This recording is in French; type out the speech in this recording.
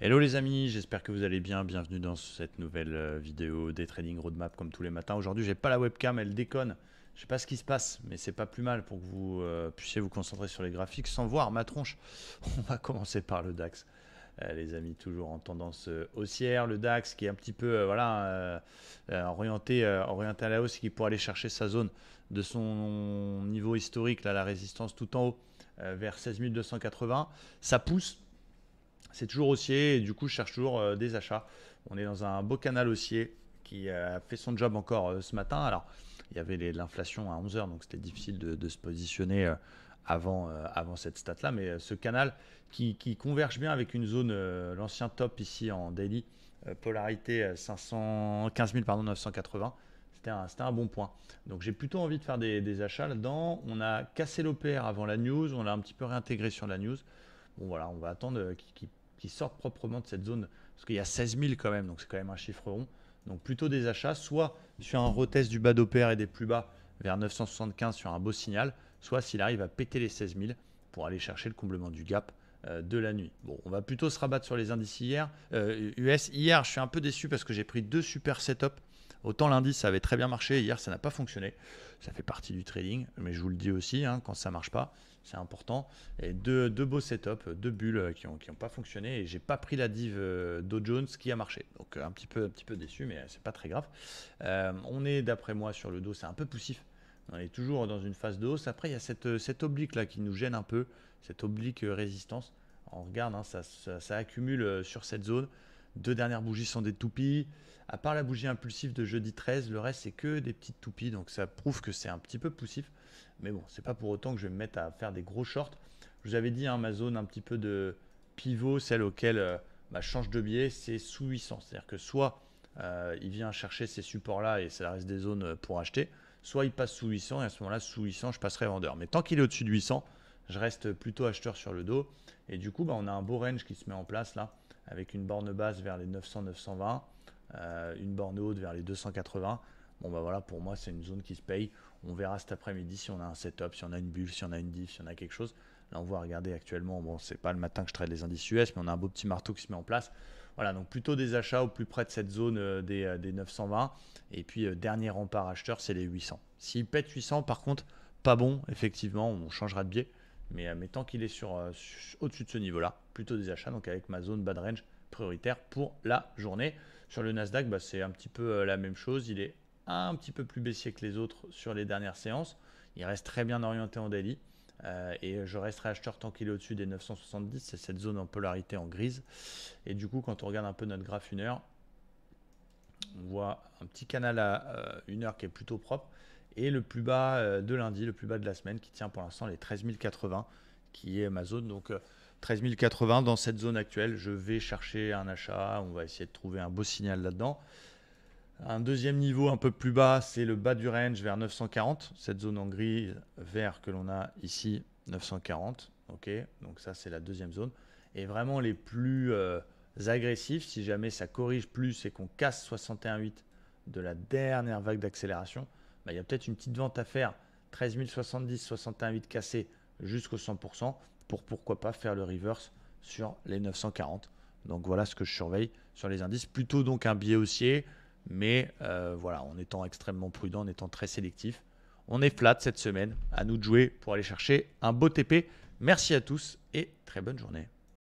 Hello les amis, j'espère que vous allez bien. Bienvenue dans cette nouvelle vidéo des trading roadmap comme tous les matins. Aujourd'hui, j'ai pas la webcam, elle déconne. Je sais pas ce qui se passe, mais c'est pas plus mal pour que vous puissiez vous concentrer sur les graphiques sans voir ma tronche. On va commencer par le DAX. Les amis, toujours en tendance haussière. Le DAX qui est un petit peu orienté à la hausse, qui pourrait aller chercher sa zone de son niveau historique, là, la résistance tout en haut, vers 16 280. Ça pousse. C'est toujours haussier et du coup je cherche toujours des achats. On est dans un beau canal haussier qui a fait son job encore ce matin. Alors il y avait l'inflation à 11 heures, donc c'était difficile de se positionner avant cette stat-là. Mais ce canal qui converge bien avec une zone, l'ancien top ici en daily, polarité 515 000, pardon, 980. C'était un bon point. Donc j'ai plutôt envie de faire des achats là-dedans. On a cassé l'OPR avant la news, on l'a un petit peu réintégré sur la news. Bon voilà, on va attendre qu'il sorte proprement de cette zone, parce qu'il y a 16 000 quand même, donc c'est quand même un chiffre rond. Donc plutôt des achats, soit sur un retest du bas d'OPR et des plus bas vers 975 sur un beau signal, soit s'il arrive à péter les 16 000 pour aller chercher le comblement du gap de la nuit. Bon, on va plutôt se rabattre sur les indices US. Hier, je suis un peu déçu parce que j'ai pris deux super setups. Autant lundi, ça avait très bien marché, hier, ça n'a pas fonctionné. Ça fait partie du trading, mais je vous le dis aussi, hein, quand ça ne marche pas, c'est important. Et deux beaux setups, deux bulles qui n'ont pas fonctionné. Et j'ai pas pris la div Dow Jones qui a marché. Donc un petit peu déçu, mais c'est pas très grave. On est, d'après moi, sur le dos, c'est un peu poussif. On est toujours dans une phase de hausse. Après, il y a cette oblique là qui nous gêne un peu, cette oblique résistance. On regarde, hein, ça accumule sur cette zone. Deux dernières bougies sont des toupies. À part la bougie impulsive de jeudi 13, le reste c'est que des petites toupies. Donc ça prouve que c'est un petit peu poussif. Mais bon, c'est pas pour autant que je vais me mettre à faire des gros shorts. Je vous avais dit, hein, ma zone un petit peu de pivot, celle auquel je change de biais, c'est sous 800. C'est-à-dire que soit il vient chercher ces supports-là et ça reste des zones pour acheter, soit il passe sous 800 et à ce moment-là, sous 800, je passerai vendeur. Mais tant qu'il est au-dessus de 800, je reste plutôt acheteur sur le dos. Et du coup, on a un beau range qui se met en place là, avec une borne basse vers les 900-920, une borne haute vers les 280. Bon, voilà, pour moi, c'est une zone qui se paye. On verra cet après-midi si on a un setup, si on a une bulle, si on a une div, si on a quelque chose. Là, on va regarder actuellement. Bon, c'est pas le matin que je trade les indices US, mais on a un beau petit marteau qui se met en place. Voilà, donc plutôt des achats au plus près de cette zone des 920. Et puis, dernier rempart acheteur, c'est les 800. S'il pète 800, par contre, pas bon, effectivement, on changera de biais. Mais tant qu'il est au-dessus de ce niveau-là, plutôt des achats, donc avec ma zone bad range prioritaire pour la journée. Sur le Nasdaq, c'est un petit peu la même chose. Il est un petit peu plus baissier que les autres sur les dernières séances. Il reste très bien orienté en daily. Et je resterai acheteur tant qu'il est au-dessus des 970. C'est cette zone en polarité en grise. Et du coup, quand on regarde un peu notre graphe 1 heure, on voit un petit canal à 1 heure qui est plutôt propre. Et le plus bas de lundi, le plus bas de la semaine, qui tient pour l'instant les 13 080, qui est ma zone. Donc 13 080 dans cette zone actuelle. Je vais chercher un achat. On va essayer de trouver un beau signal là-dedans. Un deuxième niveau un peu plus bas, c'est le bas du range vers 940. Cette zone en gris vert que l'on a ici, 940. Ok, donc ça c'est la deuxième zone. Et vraiment les plus agressifs, si jamais ça corrige plus et qu'on casse 61,8 de la dernière vague d'accélération, il y a peut-être une petite vente à faire. 13 070, 61,8 cassé jusqu'au 100% pour pourquoi pas faire le reverse sur les 940. Donc voilà ce que je surveille sur les indices. Plutôt donc un biais haussier. Mais voilà, en étant extrêmement prudent, en étant très sélectif. On est flat cette semaine. À nous de jouer pour aller chercher un beau TP. Merci à tous et très bonne journée.